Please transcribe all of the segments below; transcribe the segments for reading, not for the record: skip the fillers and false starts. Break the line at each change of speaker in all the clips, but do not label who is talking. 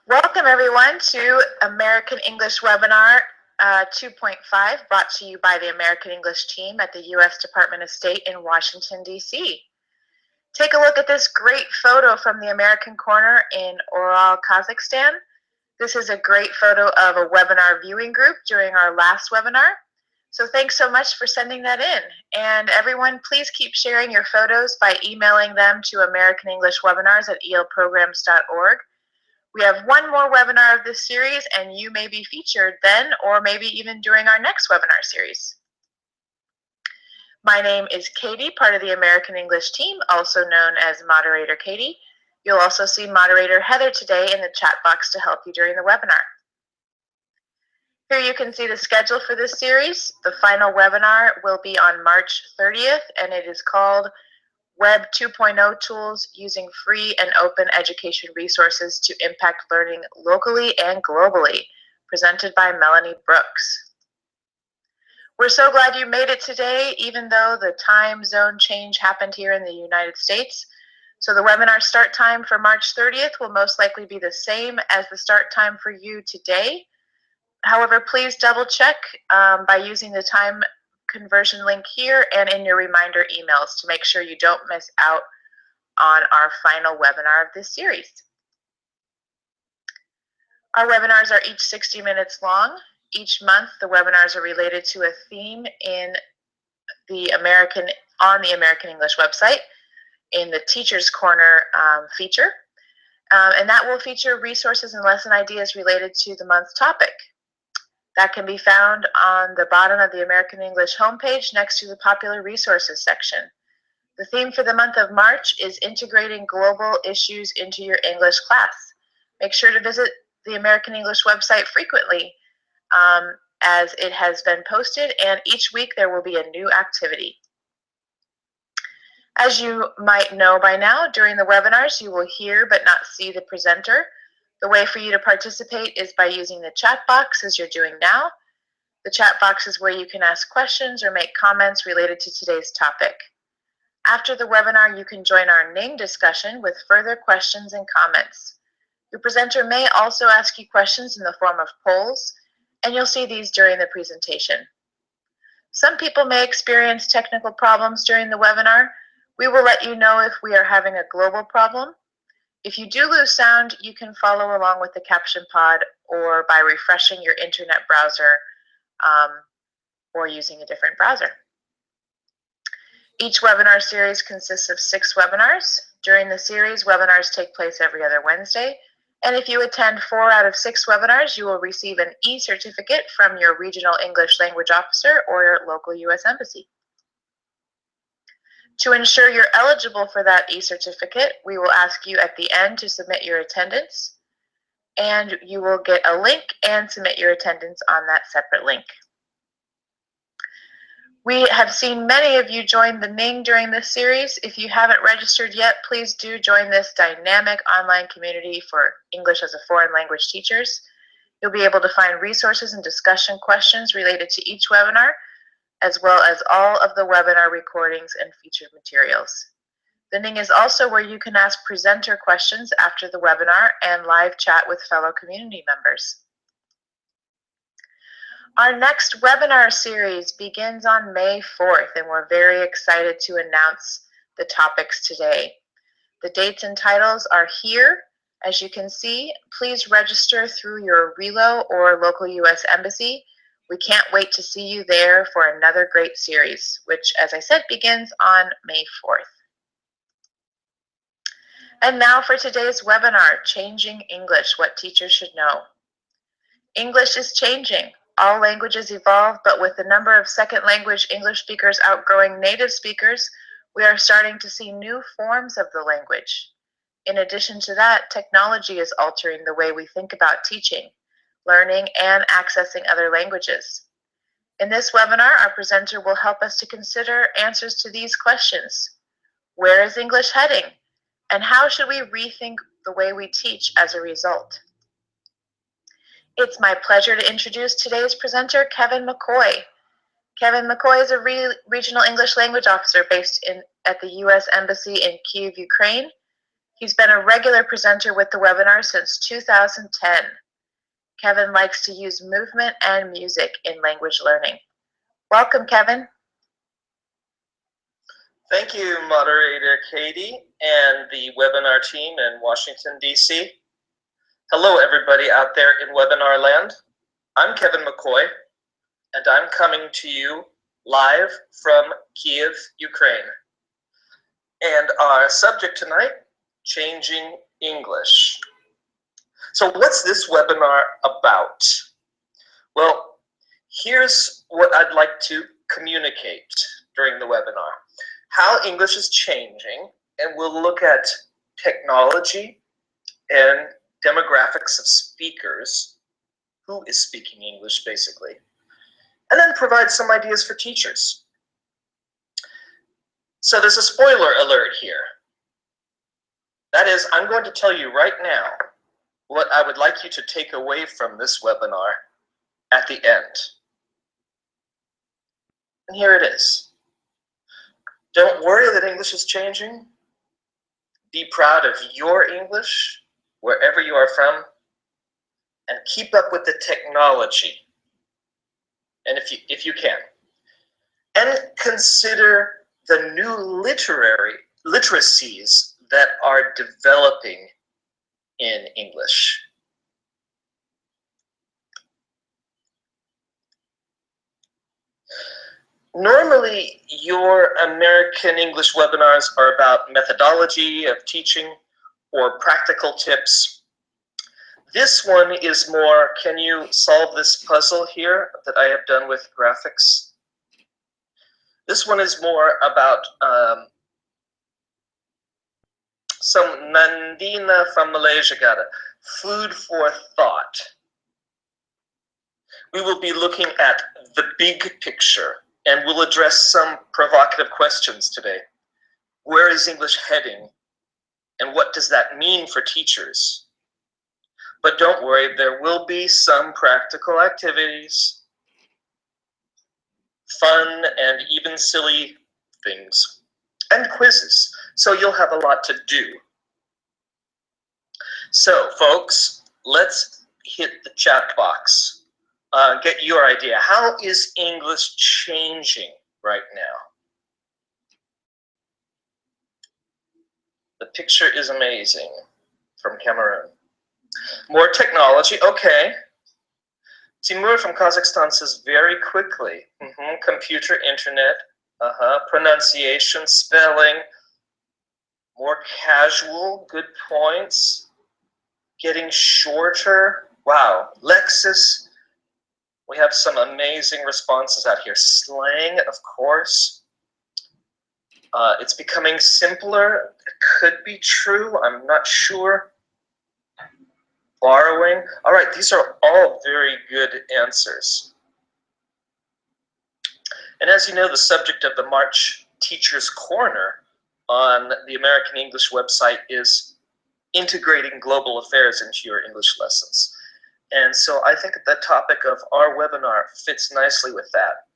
Welcome everyone to American English Webinar 2.5, brought to you by the American English team at the U.S. Department of State in Washington, D.C. Take a look at this great photo from the American Corner in Ural, Kazakhstan. This is a great photo of a webinar viewing group during our last webinar. So thanks so much for sending that in. And everyone, please keep sharing your photos by emailing them to americanenglishwebinars@elprograms.org. We have one more webinar of this series, and you may be featured then, or maybe even during our next webinar series. My name is Katie, part of the American English team, also known as Moderator Katie. You'll also see Moderator Heather today in the chat box to help you during the webinar. Here you can see the schedule for this series. The final webinar will be on March 30th, and it is called Web 2.0 Tools Using Free and Open Education Resources to Impact Learning Locally and Globally, presented by Melanie Brooks. We're so glad you made it today, even though the time zone change happened here in the United States. So the webinar start time for March 30th will most likely be the same as the start time for you today. However, please double check by using the time conversion link here and in your reminder emails to make sure you don't miss out on our final webinar of this series. Our webinars are each 60 minutes long. Each month, the webinars are related to a theme on the American English website in the Teacher's Corner feature. And that will feature resources and lesson ideas related to the month's topic. That can be found on the bottom of the American English homepage next to the popular resources section. The theme for the month of March is integrating global issues into your English class. Make sure to visit the American English website frequently as it has been posted, and each week there will be a new activity. As you might know by now, during the webinars you will hear but not see the presenter. The way for you to participate is by using the chat box as you're doing now. The chat box is where you can ask questions or make comments related to today's topic. After the webinar, you can join our name discussion with further questions and comments. Your presenter may also ask you questions in the form of polls, and you'll see these during the presentation. Some people may experience technical problems during the webinar. We will let you know if we are having a global problem. If you do lose sound, you can follow along with the caption pod or by refreshing your internet browser or using a different browser. Each webinar series consists of 6 webinars. During the series, webinars take place every other Wednesday. And if you attend 4 out of 6 webinars, you will receive an e-certificate from your regional English language officer or your local U.S. Embassy. To ensure you're eligible for that e-certificate, we will ask you at the end to submit your attendance, and you will get a link and submit your attendance on that separate link. We have seen many of you join the Ning during this series. If you haven't registered yet, please do join this dynamic online community for English as a foreign language teachers. You'll be able to find resources and discussion questions related to each webinar, as well as all of the webinar recordings and featured materials. The Ning is also where you can ask presenter questions after the webinar and live chat with fellow community members. Our next webinar series begins on May 4th, and we're very excited to announce the topics today. The dates and titles are here. As you can see, please register through your RELO or local U.S. Embassy. We can't wait to see you there for another great series, which, as I said, begins on May 4th. And now for today's webinar, Changing English, What Teachers Should Know. English is changing. All languages evolve, but with the number of second language English speakers outgrowing native speakers, we are starting to see new forms of the language. In addition to that, technology is altering the way we think about teaching, learning, and accessing other languages. In this webinar, our presenter will help us to consider answers to these questions. Where is English heading? And how should we rethink the way we teach as a result? It's my pleasure to introduce today's presenter, Kevin McCoy. Kevin McCoy is a regional English language officer based at the U.S. Embassy in Kyiv, Ukraine. He's been a regular presenter with the webinar since 2010. Kevin likes to use movement and music in language learning. Welcome, Kevin.
Thank you, moderator Katie and the webinar team in Washington, D.C. Hello, everybody out there in webinar land. I'm Kevin McCoy, and I'm coming to you live from Kiev, Ukraine. And our subject tonight, changing English. So what's this webinar about? Well, here's what I'd like to communicate during the webinar. How English is changing, and we'll look at technology and demographics of speakers, who is speaking English basically, and then provide some ideas for teachers. So there's a spoiler alert here. That is, I'm going to tell you right now what I would like you to take away from this webinar at the end. And here it is. Don't worry that English is changing. Be proud of your English, wherever you are from, and keep up with the technology, and if you can. And consider the new literacies that are developing in English. Normally, your American English webinars are about methodology of teaching or practical tips. This one is more, can you solve this puzzle here that I have done with graphics? This one is more about some Nandina from Malaysia got it. Food for thought. We will be looking at the big picture, and we'll address some provocative questions today. Where is English heading? And what does that mean for teachers? But don't worry, there will be some practical activities, fun and even silly things, and quizzes. So you'll have a lot to do. So folks, let's hit the chat box. Get your idea. How is English changing right now? The picture is amazing from Cameroon. More technology, okay. Timur from Kazakhstan says very quickly. Computer, internet, pronunciation, spelling, more casual, good points, getting shorter. Wow, Lexis, we have some amazing responses out here. Slang, of course. It's becoming simpler. It could be true, I'm not sure. Borrowing. All right, these are all very good answers. And as you know, the subject of the March Teacher's Corner on the American English website is integrating global affairs into your English lessons. And so I think the topic of our webinar fits nicely with that.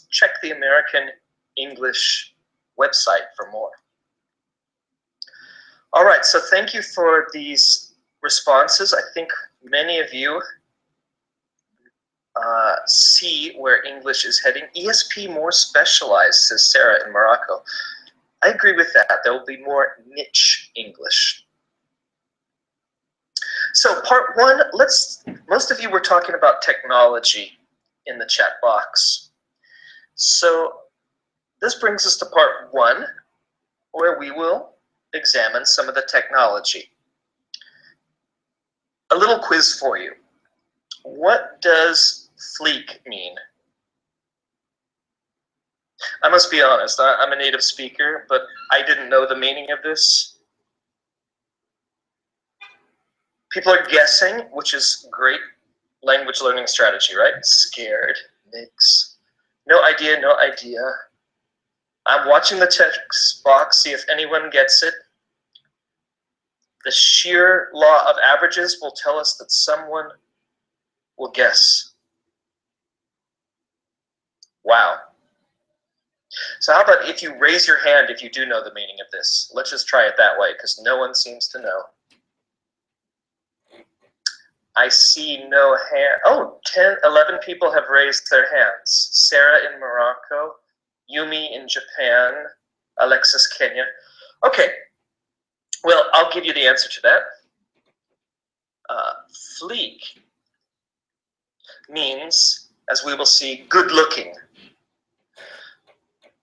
Check the American English website for more. All right, so thank you for these responses. I think many of you see where English is heading. ESP more specialized, says Sarah in Morocco. I agree with that. There will be more niche English. So part one, most of you were talking about technology in the chat box. So this brings us to part one, where we will examine some of the technology. A little quiz for you. What does fleek mean? I must be honest, I'm a native speaker, but I didn't know the meaning of this. People are guessing, which is great language learning strategy, right? Scared, mix, no idea, no idea. I'm watching the text box, see if anyone gets it. The sheer law of averages will tell us that someone will guess. Wow. So how about if you raise your hand if you do know the meaning of this? Let's just try it that way because no one seems to know. I see no hand. Oh, 11 people have raised their hands. Sarah in Morocco, Yumi in Japan, Alexis, Kenya. Okay, well, I'll give you the answer to that. Fleek means, as we will see, good looking.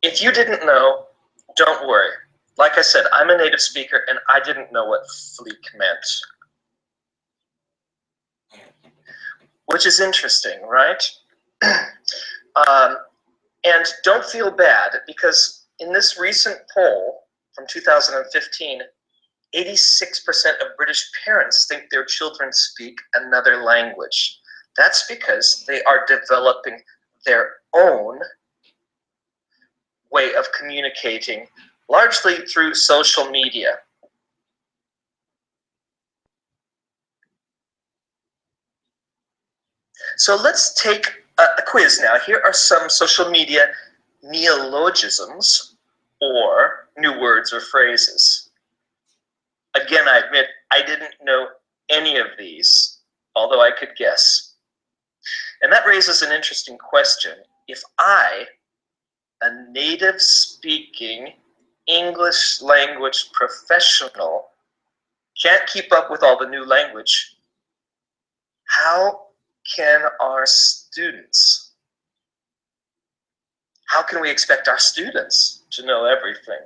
If you didn't know, don't worry. Like I said, I'm a native speaker and I didn't know what fleek meant. Which is interesting, right? And don't feel bad because in this recent poll from 2015, 86% of British parents think their children speak another language. That's because they are developing their own way of communicating, largely through social media. So let's take a quiz now. Here are some social media neologisms, or new words or phrases. Again, I admit I didn't know any of these, although I could guess. And that raises an interesting question. If I, a native speaking English language professional, can't keep up with all the new language, how can our students, how can we expect our students to know everything?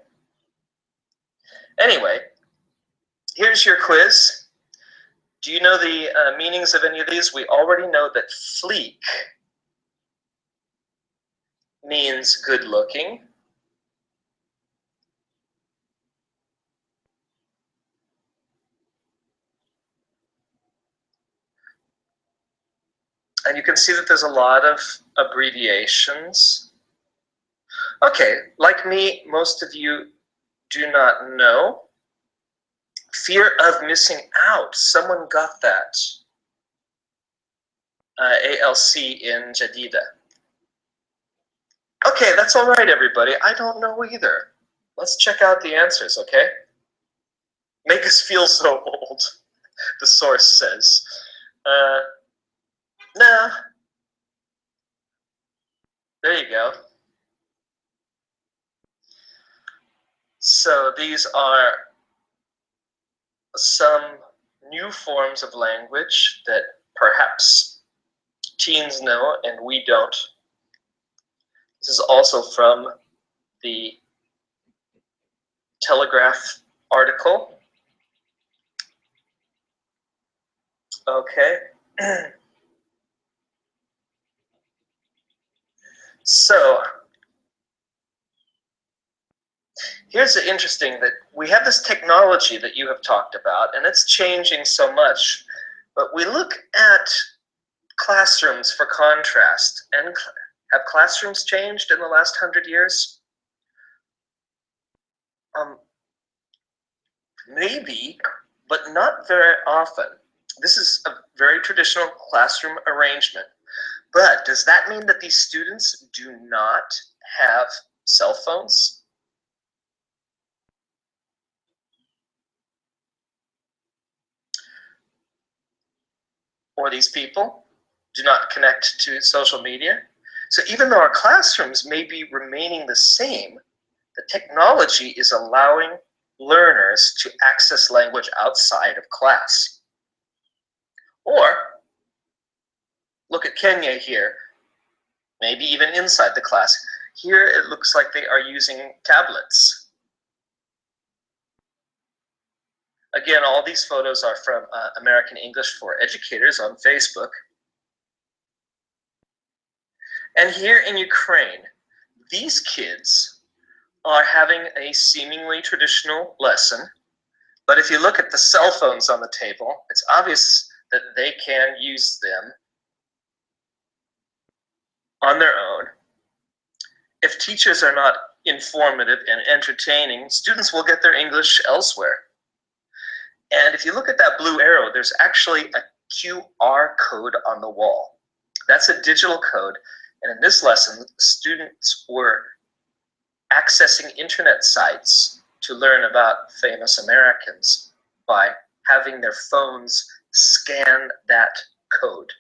Anyway, here's your quiz. Do you know the meanings of any of these? We already know that fleek means good looking. And you can see that there's a lot of abbreviations. Okay, like me, most of you do not know. Fear of missing out. Someone got that. ALC in Jadida. Okay, that's all right, everybody. I don't know either. Let's check out the answers, okay? Make us feel so old, the source says. Nah. There you go. So these are some new forms of language that perhaps teens know and we don't. This is also from the Telegraph article. Okay. So here's the interesting that we have this technology that you have talked about, and it's changing so much. But we look at classrooms for contrast, and have classrooms changed in the last 100 years? Maybe, but not very often. This is a very traditional classroom arrangement. But does that mean that these students do not have cell phones? Or these people do not connect to social media? So even though our classrooms may be remaining the same, the technology is allowing learners to access language outside of class. Or, look at Kenya here, maybe even inside the class. Here it looks like they are using tablets. Again, all these photos are from American English for Educators on Facebook. And here in Ukraine, these kids are having a seemingly traditional lesson, but if you look at the cell phones on the table, it's obvious that they can use them on their own. If teachers are not informative and entertaining, students will get their English elsewhere. And if you look at that blue arrow, there's actually a QR code on the wall. That's a digital code. And in this lesson, students were accessing internet sites to learn about famous Americans by having their phones scan that code.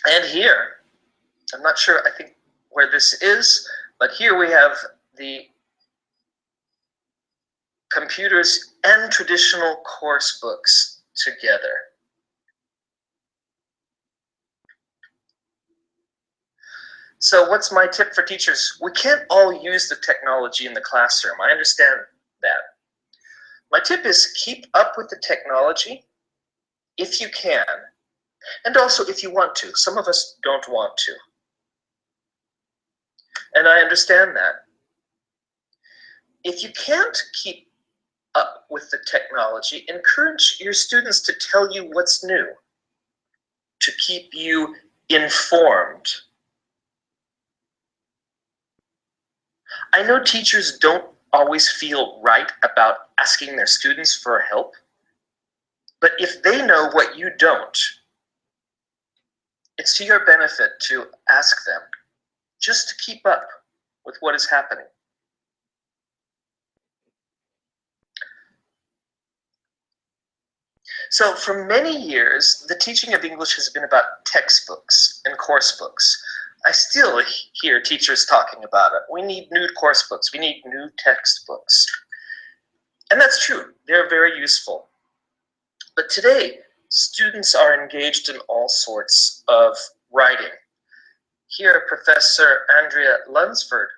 And here, I'm not sure, I think where this is, but here we have the computers and traditional course books together. So what's my tip for teachers? We can't all use the technology in the classroom. I understand that. My tip is keep up with the technology if you can, and also if you want to. Some of us don't want to. And I understand that. If you can't keep up with the technology, encourage your students to tell you what's new, to keep you informed. I know teachers don't always feel right about asking their students for help, but if they know what you don't, it's to your benefit to ask them, just to keep up with what is happening. So for many years, the teaching of English has been about textbooks and course books. I still hear teachers talking about it. We need new course books. We need new textbooks. And that's true. They're very useful. But today, students are engaged in all sorts of writing. Here, Professor Andrea Lunsford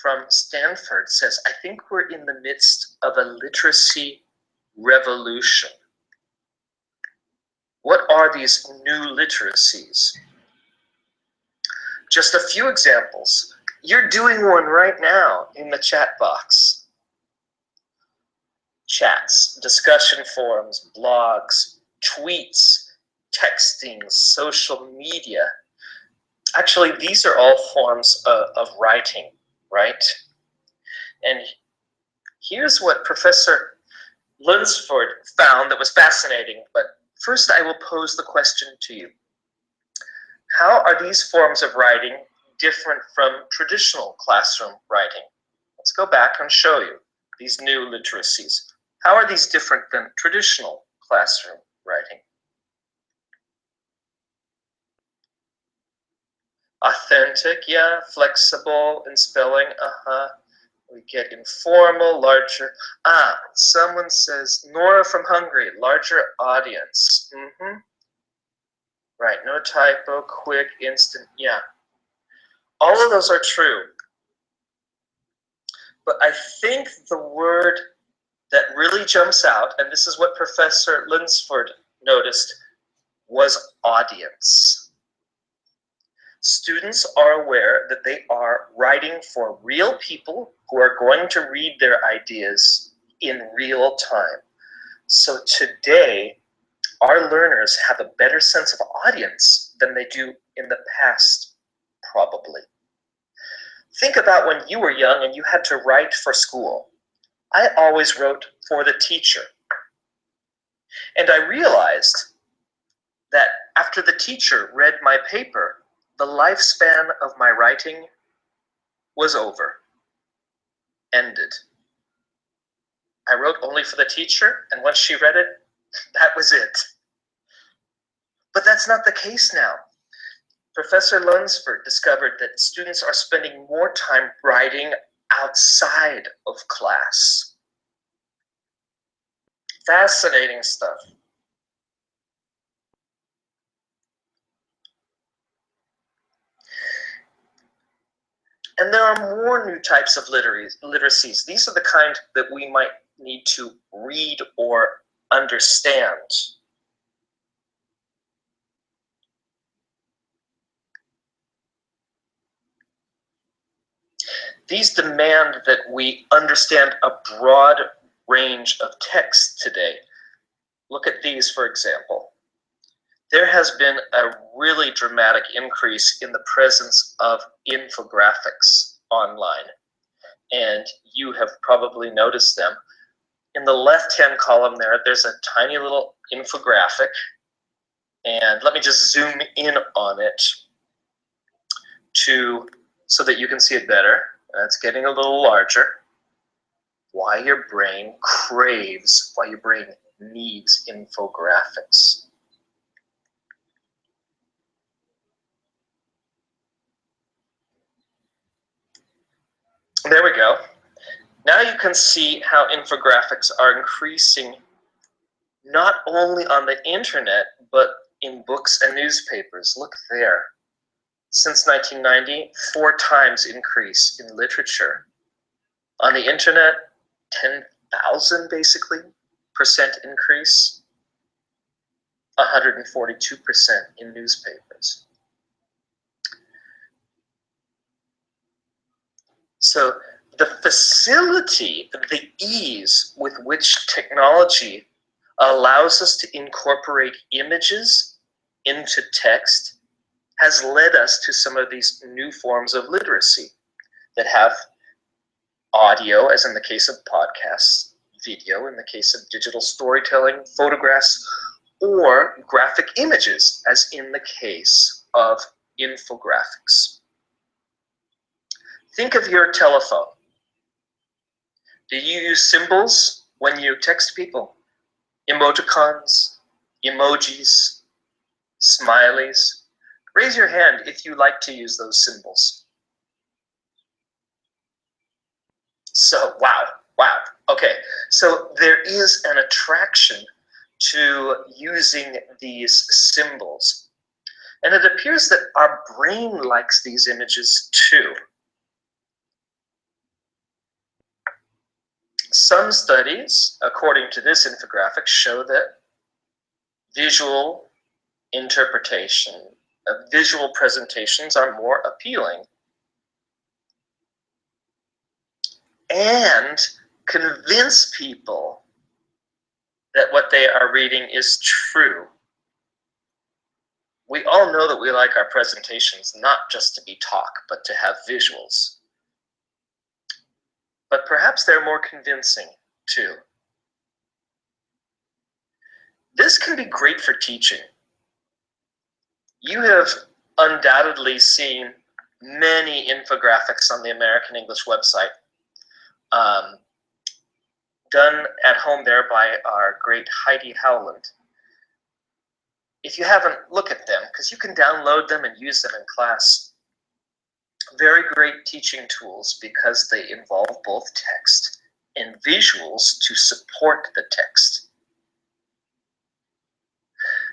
from Stanford says, I think we're in the midst of a literacy revolution. What are these new literacies? Just a few examples. You're doing one right now in the chat box. Chats, discussion forums, blogs, tweets, texting, social media. Actually, these are all forms of writing, right? And here's what Professor Lunsford found that was fascinating, but first I will pose the question to you. How are these forms of writing different from traditional classroom writing? Let's go back and show you these new literacies. How are these different than traditional classroom writing? Authentic, yeah. Flexible in spelling, We get informal, larger. Someone says, Nora from Hungary, larger audience. Right, no typo, quick, instant, yeah. All of those are true. But I think the word that really jumps out, and this is what Professor Lunsford noticed, was audience. Students are aware that they are writing for real people who are going to read their ideas in real time. So today, our learners have a better sense of audience than they do in the past, probably. Think about when you were young and you had to write for school. I always wrote for the teacher. And I realized that after the teacher read my paper, the lifespan of my writing was over, ended. I wrote only for the teacher, and once she read it, that was it. But that's not the case now. Professor Lunsford discovered that students are spending more time writing outside of class. Fascinating stuff. And there are more new types of literacies. These are the kind that we might need to read or understand. These demand that we understand a broad range of text today. Look at these, for example. There has been a really dramatic increase in the presence of infographics online, and you have probably noticed them. In the left-hand column there's a tiny little infographic, And let me just zoom in on it so that you can see it better. It's getting a little larger. Why your brain craves, why your brain needs infographics. There we go. Now you can see how infographics are increasing not only on the internet, but in books and newspapers. Look there. Since 1990, 4 times increase in literature. On the internet, 10,000 basically percent increase, 142% in newspapers. So the facility, the ease with which technology allows us to incorporate images into text has led us to some of these new forms of literacy that have audio, as in the case of podcasts, video in the case of digital storytelling, photographs, or graphic images, as in the case of infographics. Think of your telephone. Do you use symbols when you text people? Emoticons, emojis, smileys? Raise your hand if you like to use those symbols. So, wow. Okay, so there is an attraction to using these symbols. And it appears that our brain likes these images too. Some studies, according to this infographic, show that visual interpretation, visual presentations are more appealing and convince people that what they are reading is true. We all know that we like our presentations not just to be talk, but to have visuals. But perhaps they're more convincing too. This can be great for teaching. You have undoubtedly seen many infographics on the American English website, done at home there by our great Heidi Howland. If you haven't, look at them, because you can download them and use them in class. Very great teaching tools because they involve both text and visuals to support the text.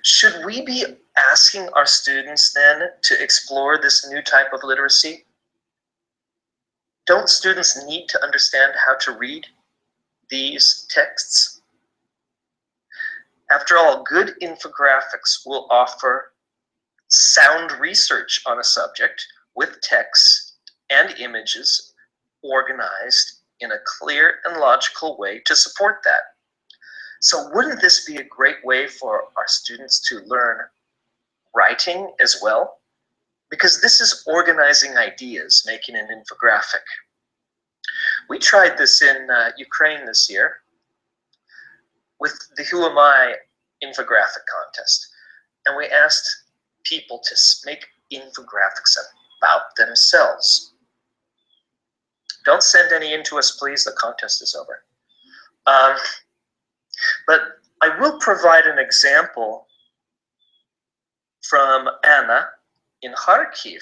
Should we be asking our students then to explore this new type of literacy? Don't students need to understand how to read these texts? After all, good infographics will offer sound research on a subject with texts and images organized in a clear and logical way to support that. So wouldn't this be a great way for our students to learn writing as well? Because this is organizing ideas, making an infographic. We tried this in Ukraine this year with the Who Am I infographic contest. And we asked people to make infographics about themselves. Don't send any in to us, please. The contest is over. But I will provide an example from Anna in Kharkiv.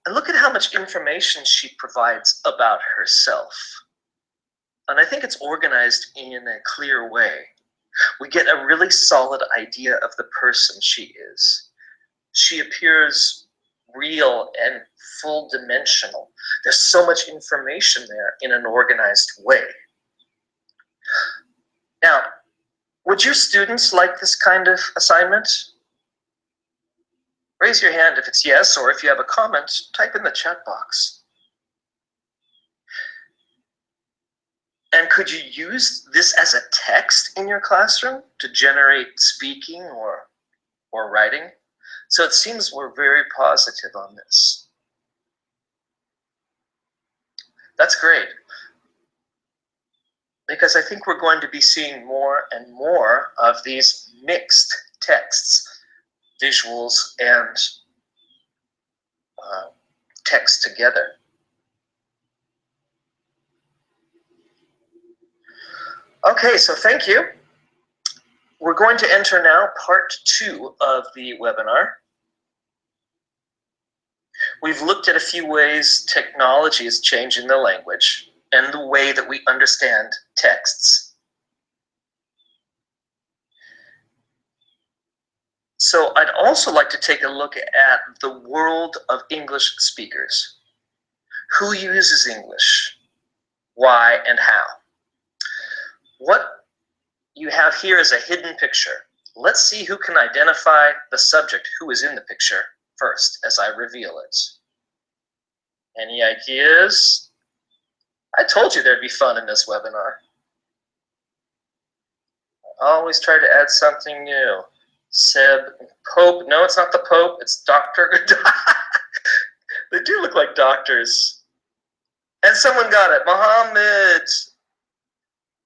And look at how much information she provides about herself. And I think it's organized in a clear way. We get a really solid idea of the person she is. She appears real and full dimensional. There's so much information there in an organized way. Now, would your students like this kind of assignment? Raise your hand if it's yes, or if you have a comment, type in the chat box. And could you use this as a text in your classroom to generate speaking or writing? So it seems we're very positive on this. That's great. Because I think we're going to be seeing more and more of these mixed texts. visuals and text together. Okay, so thank you. We're going to enter now part 2 of the webinar. We've looked at a few ways technology is changing the language and the way that we understand texts. So I'd also like to take a look at the world of English speakers. Who uses English? Why and how? What you have here is a hidden picture. Let's see who can identify the subject who is in the picture first as I reveal it. Any ideas? I told you there'd be fun in this webinar. I always try to add something new. Seb, Pope, no, it's not the Pope, it's Dr. They do look like doctors. And someone got it. Mohammed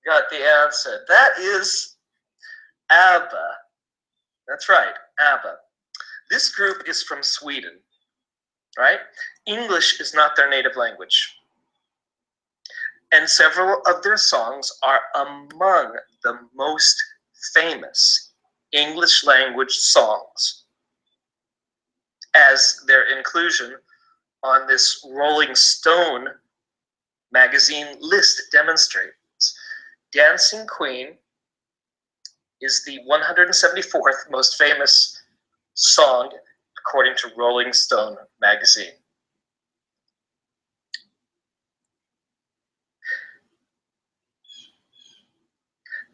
got the answer. That is ABBA. That's right, ABBA. This group is from Sweden, right? English is not their native language. And several of their songs are among the most famous English language songs, as their inclusion on this Rolling Stone magazine list demonstrates. Dancing Queen is the 174th most famous song according to Rolling Stone magazine.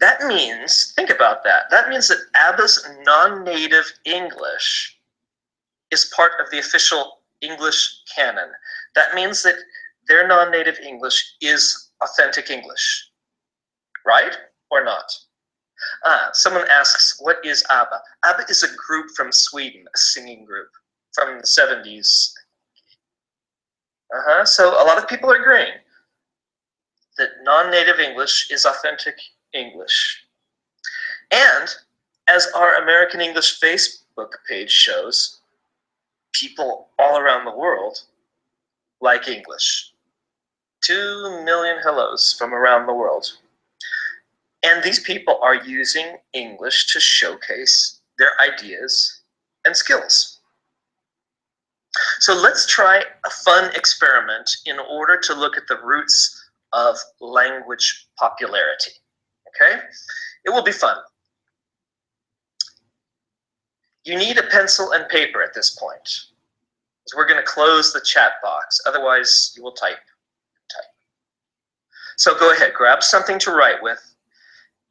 That means, think about that, that means that ABBA's non-native English is part of the official English canon. That means that their non-native English is authentic English, right? Or not? Someone asks, what is ABBA? ABBA is a group from Sweden, a singing group from the 70s. So a lot of people are agreeing that non-native English is authentic English. And as our American English Facebook page shows, people all around the world like English. 2 million hellos from around the world. And these people are using English to showcase their ideas and skills. So let's try a fun experiment in order to look at the roots of language popularity. Okay? It will be fun. You need a pencil and paper at this point. So we're going to close the chat box. Otherwise, you will type. So go ahead, grab something to write with.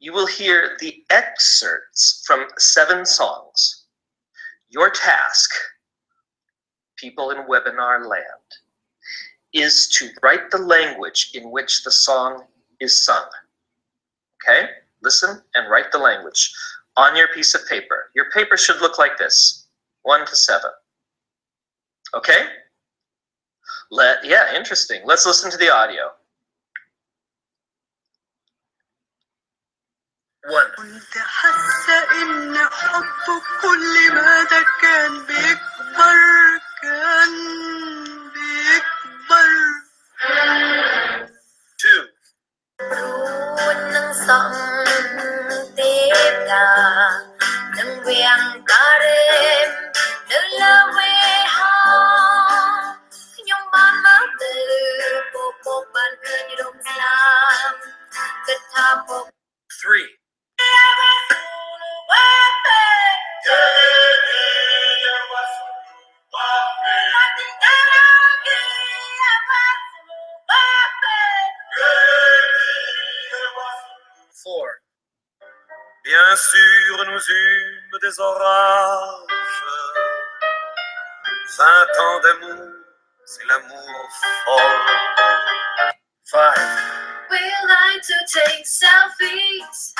You will hear the excerpts from 7 songs. Your task, people in webinar land, is to write the language in which the song is sung. Okay? Listen and write the language on your piece of paper. Your paper should look like this, 1 to 7. Okay? Yeah, interesting. Let's listen to the audio. 1.
كنت حاسة إن حبك كل مدى كان بيكبر كان بيكبر
2.
Ruột nâng sóng tiếp đà nâng viang ta đêm nơi lơ quê ha nhung ban mơ từ bộ bộ ban cơ như đông slam kết tha bộ
3. Four.
Bien sûr, nous eûmes des orages. 20 ans d'amour, c'est l'amour fort.
5.
We like to take selfies.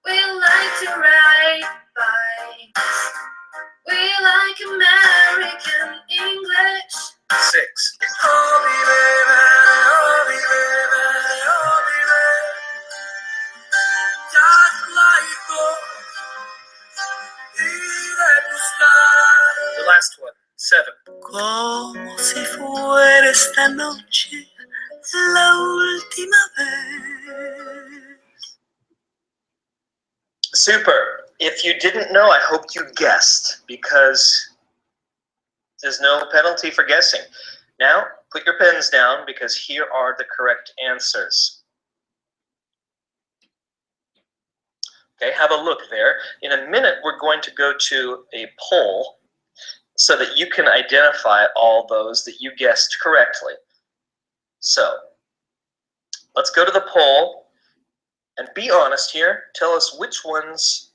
We like to ride bikes. We like American English.
6.
Oh, mi bebé, oh, mi bebé, oh, mi bebé. Just like gold.
last one. 7.
Como si fuera esta noche la última vez.
Super. If you didn't know, I hope you guessed, because there's no penalty for guessing. Now, put your pens down, because here are the correct answers. Okay, have a look there. In a minute, we're going to go to a poll so that you can identify all those that you guessed correctly. So, let's go to the poll and be honest here. Tell us which ones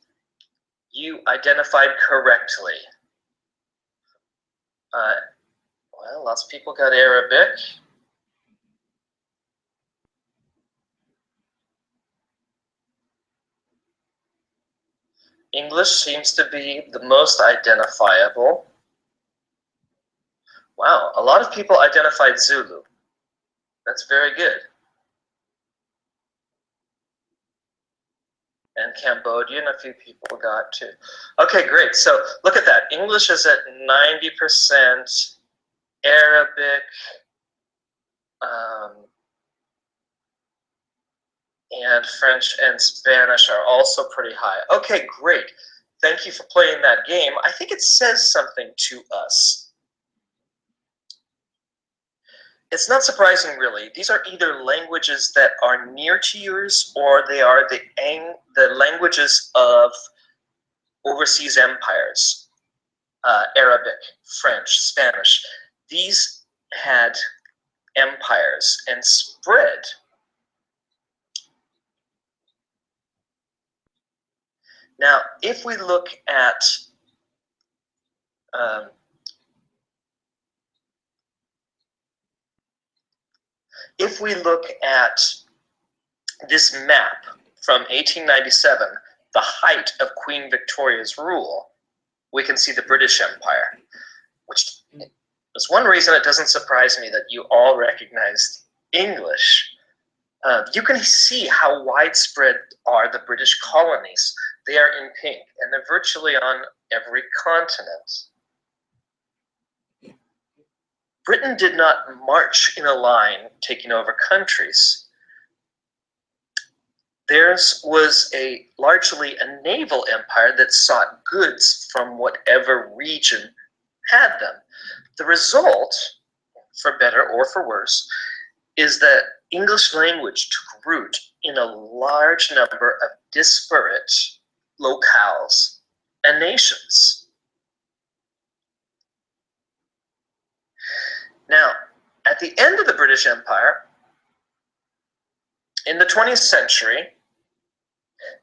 you identified correctly. Well, lots of people got Arabic. English seems to be the most identifiable. Wow, a lot of people identified Zulu. That's very good. And Cambodian, a few people got too. Okay, great. So look at that. English is at 90%. Arabic, and French and Spanish are also pretty high. Okay, great. Thank you for playing that game. I think it says something to us. It's not surprising, really. These are either languages that are near to yours, or they are the languages of overseas empires. Arabic, French, Spanish. These had empires and spread. Now, if we look at this map from 1897, the height of Queen Victoria's rule, we can see the British Empire, which is one reason it doesn't surprise me that you all recognized English. You can see how widespread are the British colonies. They are in pink, and they're virtually on every continent. Britain did not march in a line taking over countries. Theirs was largely a naval empire that sought goods from whatever region had them. The result, for better or for worse, is that English language took root in a large number of disparate locales and nations. Now, at the end of the British Empire, in the 20th century,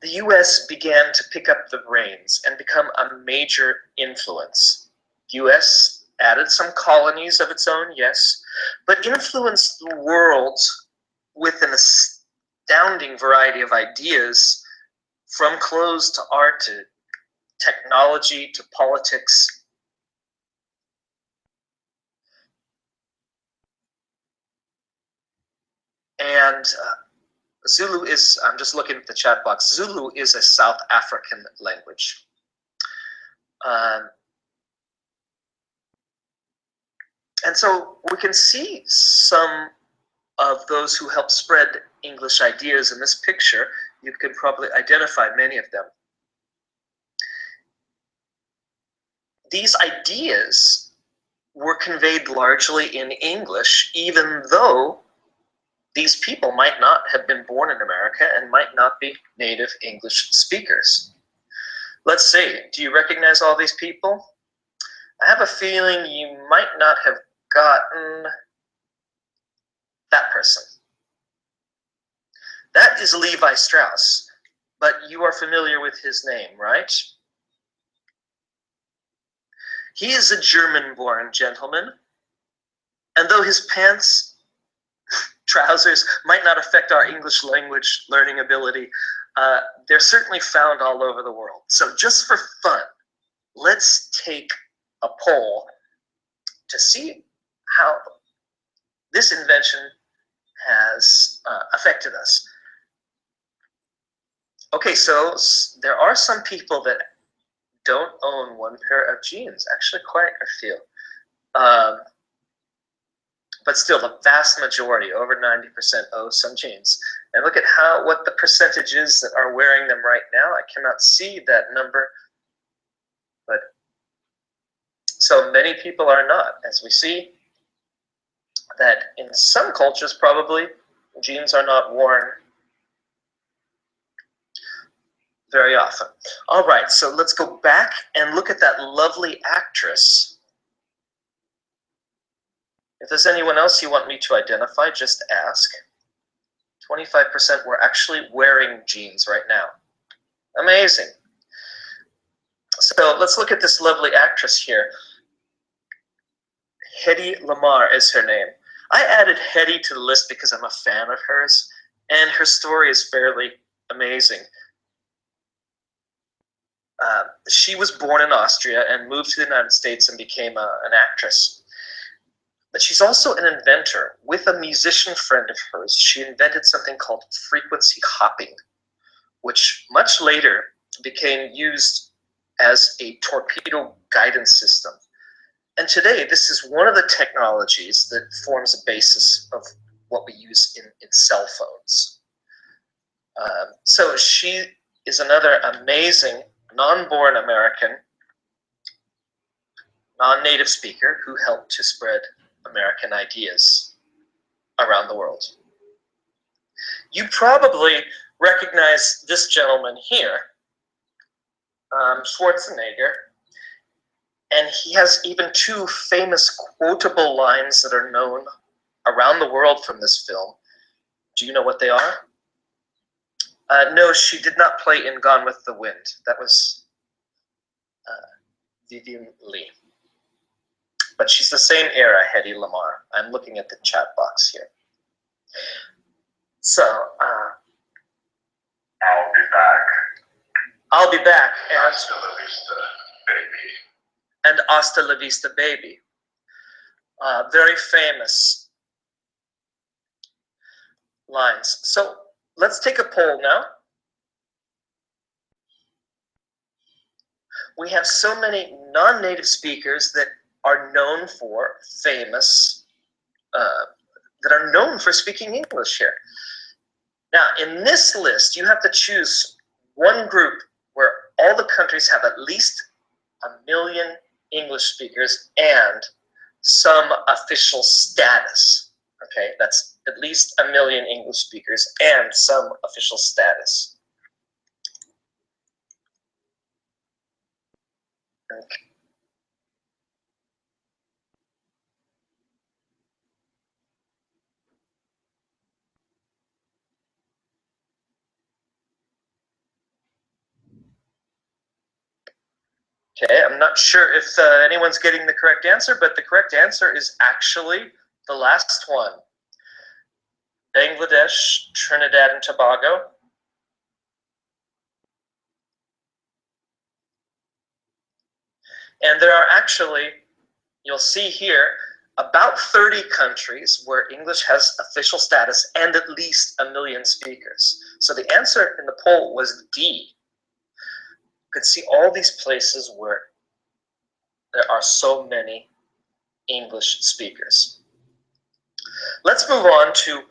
the US began to pick up the reins and become a major influence. The US added some colonies of its own, yes, but influenced the world with an astounding variety of ideas, from clothes to art to technology to politics. And Zulu is, I'm just looking at the chat box, Zulu is a South African language. And so we can see some of those who helped spread English ideas in this picture. You can probably identify many of them. These ideas were conveyed largely in English, even though these people might not have been born in America and might not be native English speakers. Let's see, do you recognize all these people? I have a feeling you might not have gotten that person. That is Levi Strauss, but you are familiar with his name, right? He is a German-born gentleman, and though his pants, trousers, might not affect our English language learning ability, they're certainly found all over the world. So just for fun, let's take a poll to see how this invention has affected us. Okay, so there are some people that don't own one pair of jeans. Actually, quite a few. But still, the vast majority, over 90%, own some jeans. And look at what the percentage is that are wearing them right now. I cannot see that number, but so many people are not. As we see that in some cultures, probably jeans are not worn very often. All right, so let's go back and look at that lovely actress. If there's anyone else you want me to identify, just ask. 25% were actually wearing jeans right now. Amazing. So let's look at this lovely actress here. Hedy Lamarr is her name. I added Hedy to the list because I'm a fan of hers, and her story is fairly amazing. She was born in Austria and moved to the United States and became an actress. But she's also an inventor. With a musician friend of hers, she invented something called frequency hopping, which much later became used as a torpedo guidance system. And today, this is one of the technologies that forms a basis of what we use in cell phones. So she is another amazing non-born American, non-native speaker who helped to spread American ideas around the world. You probably recognize this gentleman here, Schwarzenegger, and he has even two famous quotable lines that are known around the world from this film. Do you know what they are? No, she did not play in Gone with the Wind. That was Vivian Lee. But she's the same era, Hedy Lamarr. I'm looking at the chat box here. So,
I'll be back.
I'll be back.
Hasta la vista, baby.
And Hasta la Vista Baby. Very famous lines. So let's take a poll now. We have so many non-native speakers that are known for that are known for speaking English here. Now, in this list, you have to choose one group where all the countries have at least 1 million English speakers and some official status. Okay, that's at least 1 million English speakers and some official status. Okay. Okay, I'm not sure if anyone's getting the correct answer, but the correct answer is actually the last one. Bangladesh, Trinidad and Tobago. And there are actually, you'll see here, about 30 countries where English has official status and at least 1 million speakers. So the answer in the poll was D. You can see all these places where there are so many English speakers. Let's move on to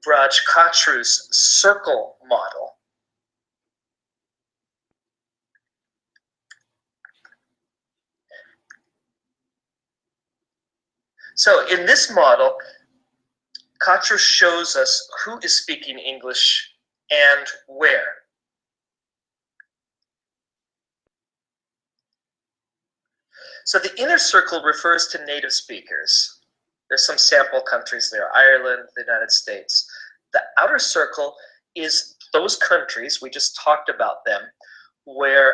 Braj Kachru's circle model. So in this model, Kachru shows us who is speaking English and where. So the inner circle refers to native speakers. There's some sample countries there, Ireland, the United States. The outer circle is those countries, we just talked about them, where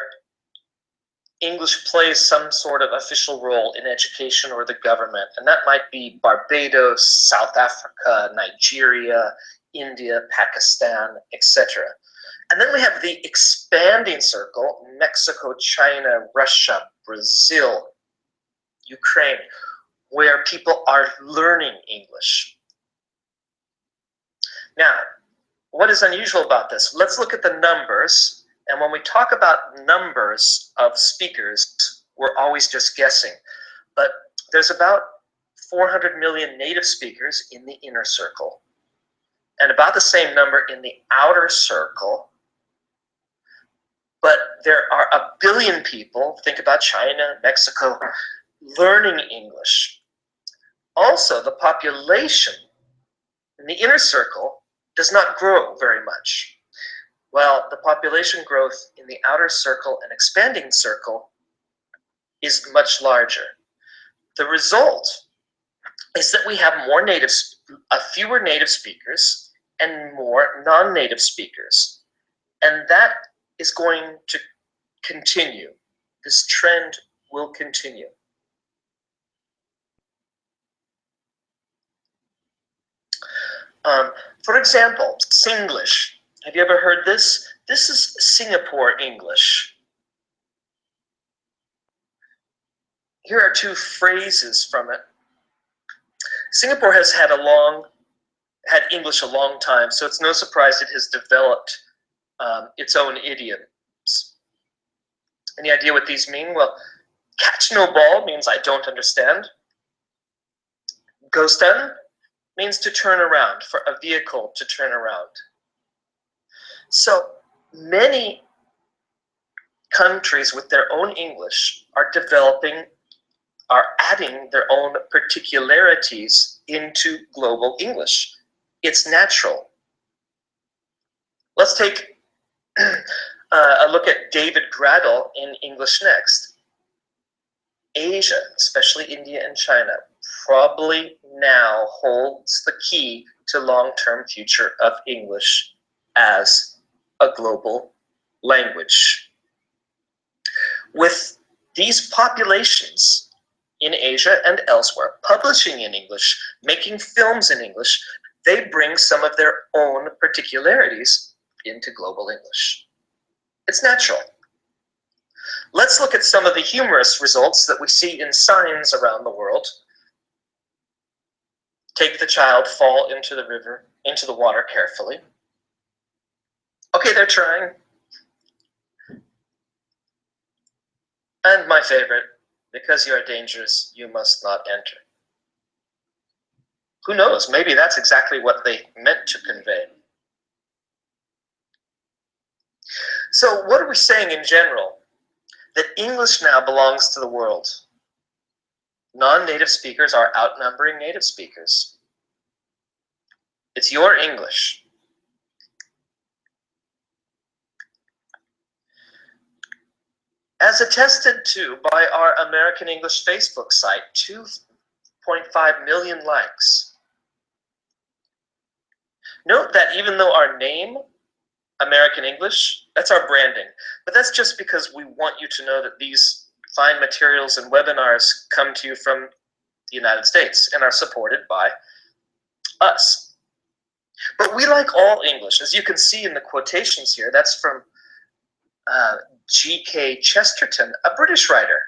English plays some sort of official role in education or the government. And that might be Barbados, South Africa, Nigeria, India, Pakistan, etc. And then we have the expanding circle, Mexico, China, Russia, Brazil, Ukraine, where people are learning English. Now, what is unusual about this? Let's look at the numbers, And when we talk about numbers of speakers, we're always just guessing. But there's about 400 million native speakers in the inner circle, and about the same number in the outer circle. But there are 1 billion people, think about China, Mexico, learning English. Also, the population in the inner circle does not grow very much. Well, the population growth in the outer circle and expanding circle is much larger. The result is that we have fewer native speakers and more non-native speakers. And that is going to continue. This trend will continue. For example, Singlish. Have you ever heard this? This is Singapore English. Here are two phrases from it. Singapore has had English a long time, so it's no surprise it has developed its own idioms. Any idea what these mean? Well, catch no ball means I don't understand. Ghostan means to turn around, for a vehicle to turn around. So many countries with their own English are adding their own particularities into global English. It's natural. Let's take a look at David Gradle in English Next. Asia, especially India and China, probably now holds the key to long-term future of English as a global language. With these populations in Asia and elsewhere publishing in English, making films in English, they bring some of their own particularities into global English. It's natural. Let's look at some of the humorous results that we see in signs around the world. Take the child, fall into the water carefully. Okay, they're trying. And my favorite, because you are dangerous, you must not enter. Who knows, maybe that's exactly what they meant to convey. So what are we saying in general? That English now belongs to the world. Non-native speakers are outnumbering native speakers. It's your English. As attested to by our American English Facebook site, 2.5 million likes. Note that even though our name, American English, that's our branding, but that's just because we want you to know that these fine materials and webinars come to you from the United States and are supported by us. But we like all English. As you can see in the quotations here, that's from G.K. Chesterton, a British writer.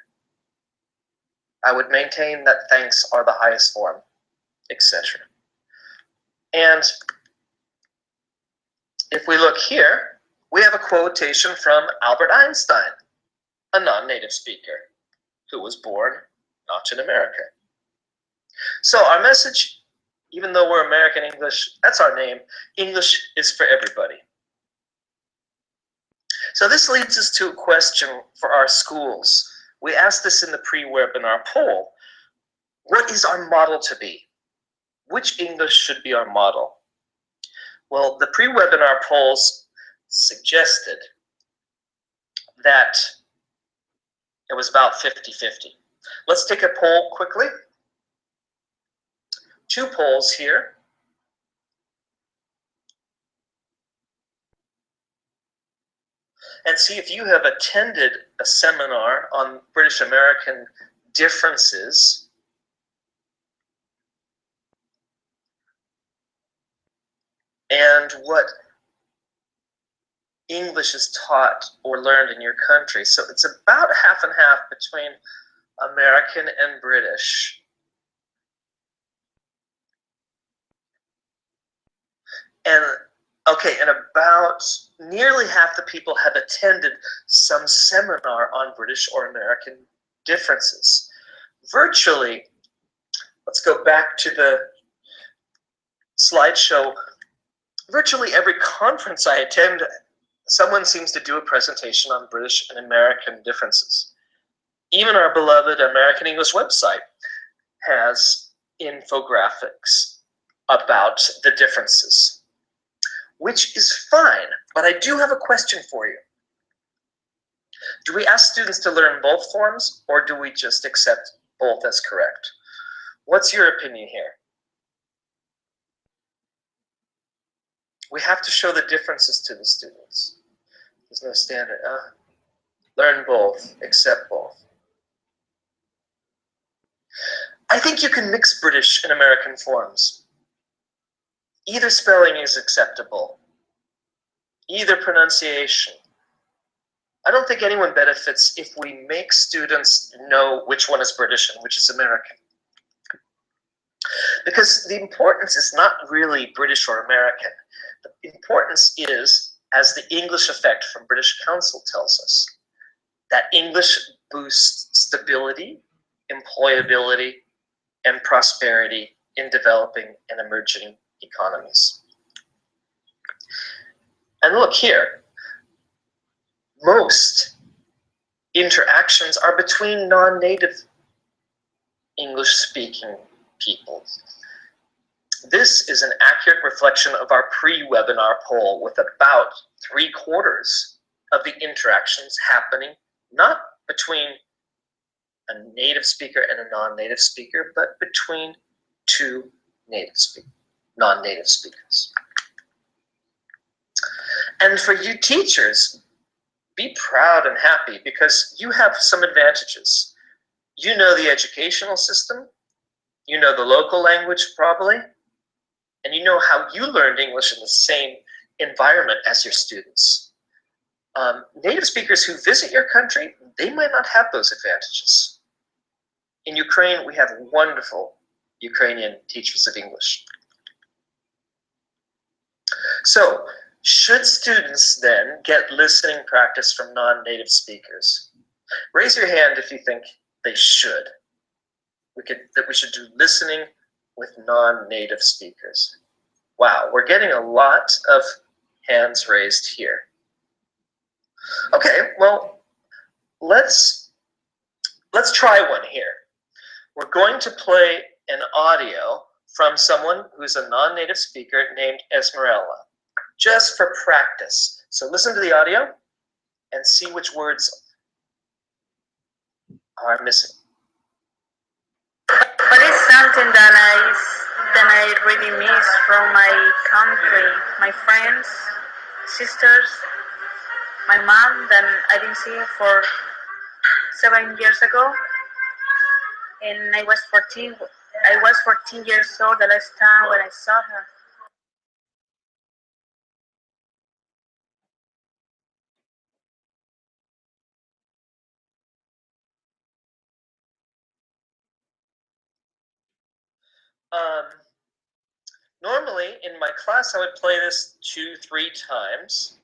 I would maintain that thanks are the highest form, etc. And if we look here, we have a quotation from Albert Einstein, a non-native speaker who was born not in America. So our message, even though we're American English, that's our name, English is for everybody. So this leads us to a question for our schools. We asked this in the pre-webinar poll. What is our model to be? Which English should be our model? Well, the pre-webinar polls suggested that it was about 50-50. Let's take a poll quickly. Two polls here. And see if you have attended a seminar on British American differences and what English is taught or learned in your country. So it's about half and half between American and British. And Okay, and about nearly half the people have attended some seminar on British or American differences. Virtually, let's go back to the slideshow. Virtually every conference I attend, someone seems to do a presentation on British and American differences. Even our beloved American English website has infographics about the differences, which is fine, but I do have a question for you. Do we ask students to learn both forms, or do we just accept both as correct? What's your opinion here? We have to show the differences to the students. There's no standard. Learn both, accept both. I think you can mix British and American forms. Either spelling is acceptable. Either pronunciation. I don't think anyone benefits if we make students know which one is British and which is American. Because the importance is not really British or American. The importance is, as the English effect from British Council tells us, that English boosts stability, employability, and prosperity in developing and emerging economies. And look here, most interactions are between non-native English-speaking people. This is an accurate reflection of our pre-webinar poll, with about 3/4 of the interactions happening not between a native speaker and a non-native speaker, but between two non-native speakers. And for you teachers, be proud and happy, because you have some advantages. You know the educational system, you know the local language probably, and you know how you learned English in the same environment as your students. Native speakers who visit your country, they might not have those advantages. In Ukraine, we have wonderful Ukrainian teachers of English. So, should students then get listening practice from non-native speakers? Raise your hand if you think they should. That we should do listening with non-native speakers. Wow, we're getting a lot of hands raised here. Okay, well, let's try one here. We're going to play an audio from someone who's a non-native speaker named Esmerella, just for practice. So listen to the audio and see which words are missing.
What is something that I really miss from my country? My friends, sisters, my mom that I didn't see for 7 years ago, and I was 14 years old the last time when I saw her.
Normally, in my class, I would play this 2-3 times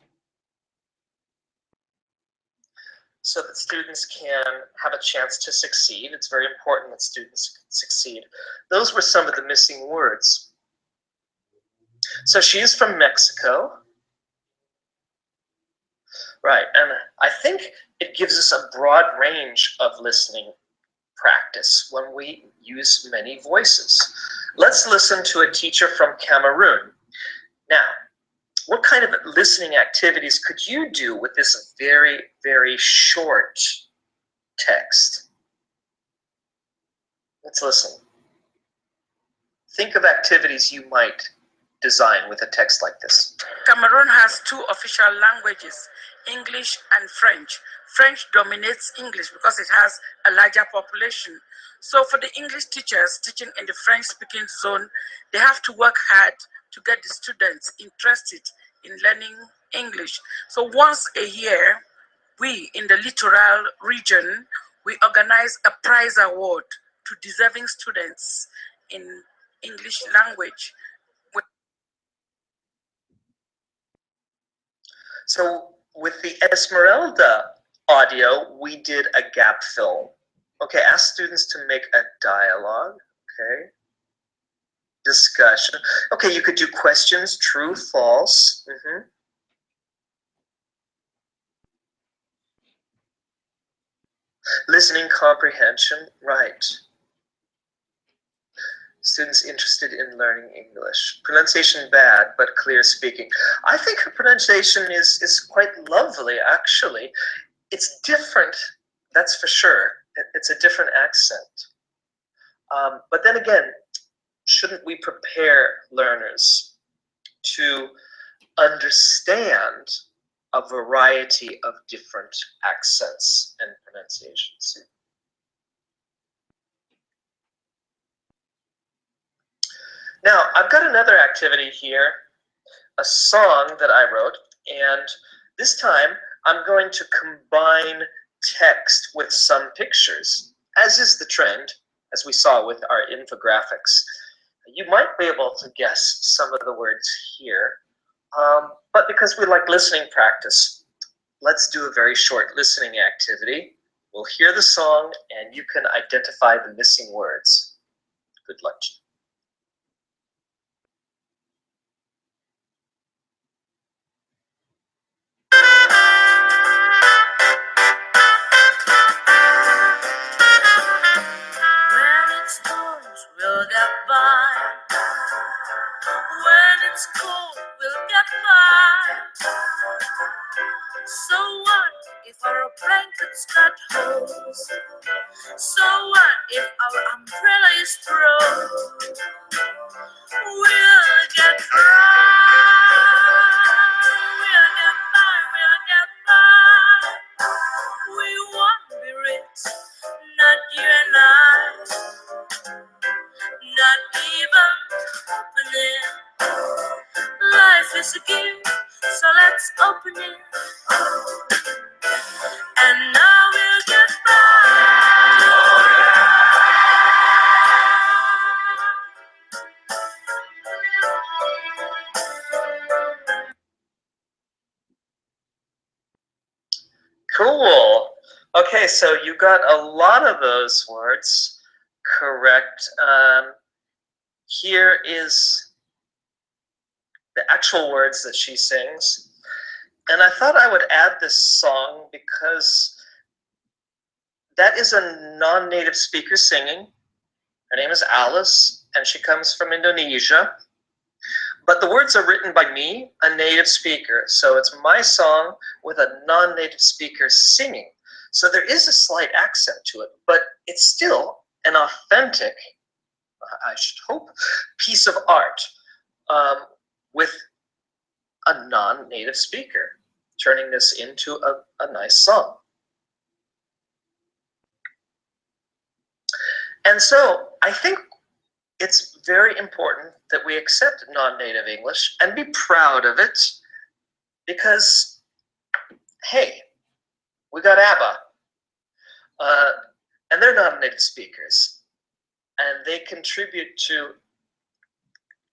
so that students can have a chance to succeed. It's very important that students succeed. Those were some of the missing words. So she's from Mexico. Right, and I think it gives us a broad range of listening practice when we use many voices. Let's listen to a teacher from Cameroon. Now, what kind of listening activities could you do with this very, very short text? Let's listen. Think of activities you might design with a text like this.
Cameroon has two official languages, English and French. French dominates English because it has a larger population. So for the English teachers teaching in the French-speaking zone, they have to work hard to get the students interested in learning English. So once a year, we in the littoral region, we organize a prize award to deserving students in English language.
So with the Esmeralda audio, we did a gap fill. Okay, ask students to make a dialogue. Okay. Discussion. Okay, you could do questions, true, false. Listening comprehension, right. Students interested in learning English. Pronunciation bad, but clear speaking. I think her pronunciation is quite lovely, actually. It's different, that's for sure. It's a different accent. But then again, shouldn't we prepare learners to understand a variety of different accents and pronunciations? Now, I've got another activity here, a song that I wrote, and this time I'm going to combine text with some pictures, as is the trend, as we saw with our infographics. You might be able to guess some of the words here, but because we like listening practice, let's do a very short listening activity. We'll hear the song and you can identify the missing words. Good luck to you.
When it storms, we'll get by. When it's cold, we'll get by. So what if our blankets got holes? So what if our umbrella is thrown? We'll get by. We'll get by. We'll get by. We won't be rich, not you and I. Not even hoping. Life is a gift, so let's open it. And now we'll get by.
Cool. Okay, so you got a lot of those words correct. Here is the actual words that she sings. And I thought I would add this song because that is a non-native speaker singing. Her name is Alice, and she comes from Indonesia. But the words are written by me, a native speaker. So it's my song with a non-native speaker singing. So there is a slight accent to it, but it's still an authentic, I should hope, piece of art with a non-native speaker, turning this into a nice song. And so I think it's very important that we accept non-native English and be proud of it because, hey, we got ABBA, and they're not native speakers, and they contribute to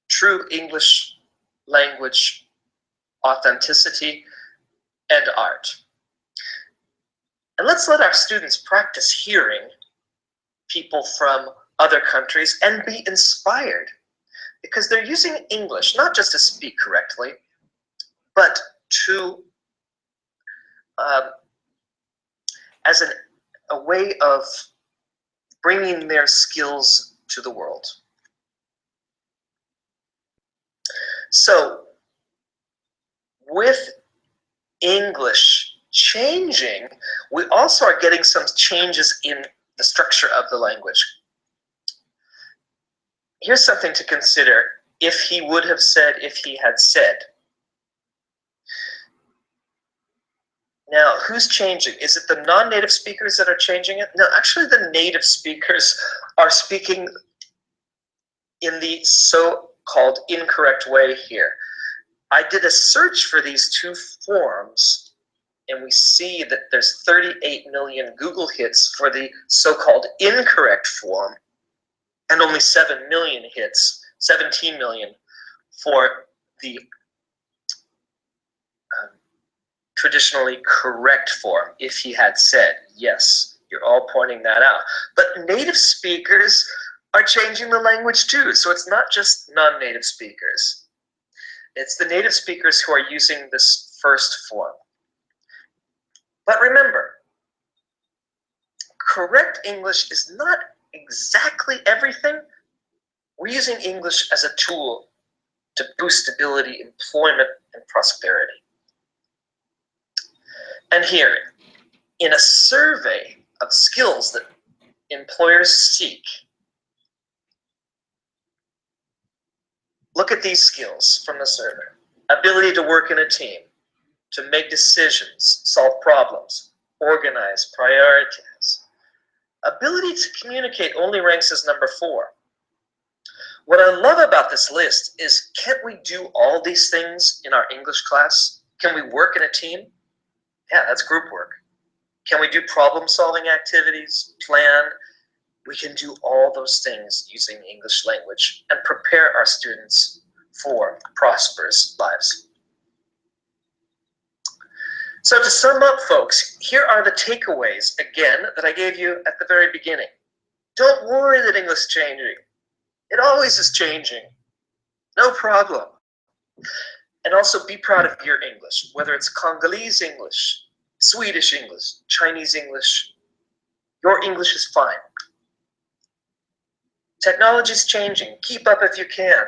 true English language authenticity and art. And let's let our students practice hearing people from other countries and be inspired because they're using English not just to speak correctly, but to as a way of bringing their skills to the world. So with English changing, we also are getting some changes in the structure of the language. Here's something to consider. If he would have said, if he had said. Now, who's changing? Is it the non-native speakers that are changing it? No, actually the native speakers are speaking in the so-called incorrect way here. I did a search for these two forms, and we see that there's 38 million Google hits for the so-called incorrect form, and only 7 million hits, 17 million for the traditionally correct form if he had said. Yes, you're all pointing that out. But native speakers are changing the language too, so it's not just non-native speakers. It's the native speakers who are using this first form. But remember, correct English is not exactly everything. We're using English as a tool to boost ability, employment, and prosperity. And here, in a survey of skills that employers seek, look at these skills from the survey. Ability to work in a team, to make decisions, solve problems, organize, prioritize. Ability to communicate only ranks as number 4. What I love about this list is, can't we do all these things in our English class? Can we work in a team? Yeah, that's group work. Can we do problem-solving activities, plan? We can do all those things using the English language and prepare our students for prosperous lives. So to sum up, folks, here are the takeaways, again, that I gave you at the very beginning. Don't worry that English is changing. It always is changing. No problem. And also be proud of your English, whether it's Congolese English, Swedish English, Chinese English. Your English is fine. Technology is changing. Keep up if you can.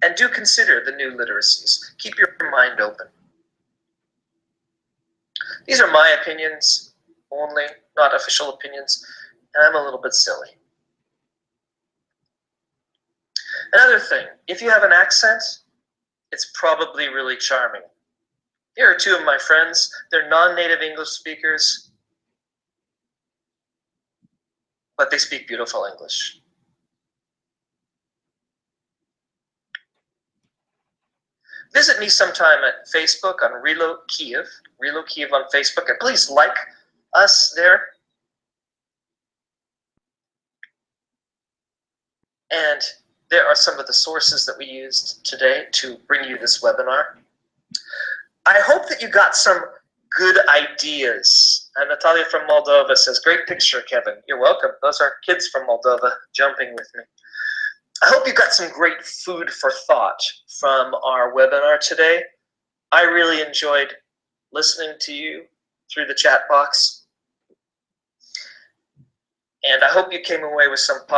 And do consider the new literacies. Keep your mind open. These are my opinions only, not official opinions, and I'm a little bit silly. Another thing, if you have an accent, it's probably really charming. Here are 2 of my friends. They're non-native English speakers, but they speak beautiful English. Visit me sometime at Facebook on Relo Kiev on Facebook, and please like us there. And there are some of the sources that we used today to bring you this webinar. I hope that you got some good ideas. And Natalia from Moldova says, great picture, Kevin. You're welcome. Those are kids from Moldova jumping with me. I hope you got some great food for thought from our webinar today. I really enjoyed listening to you through the chat box. And I hope you came away with some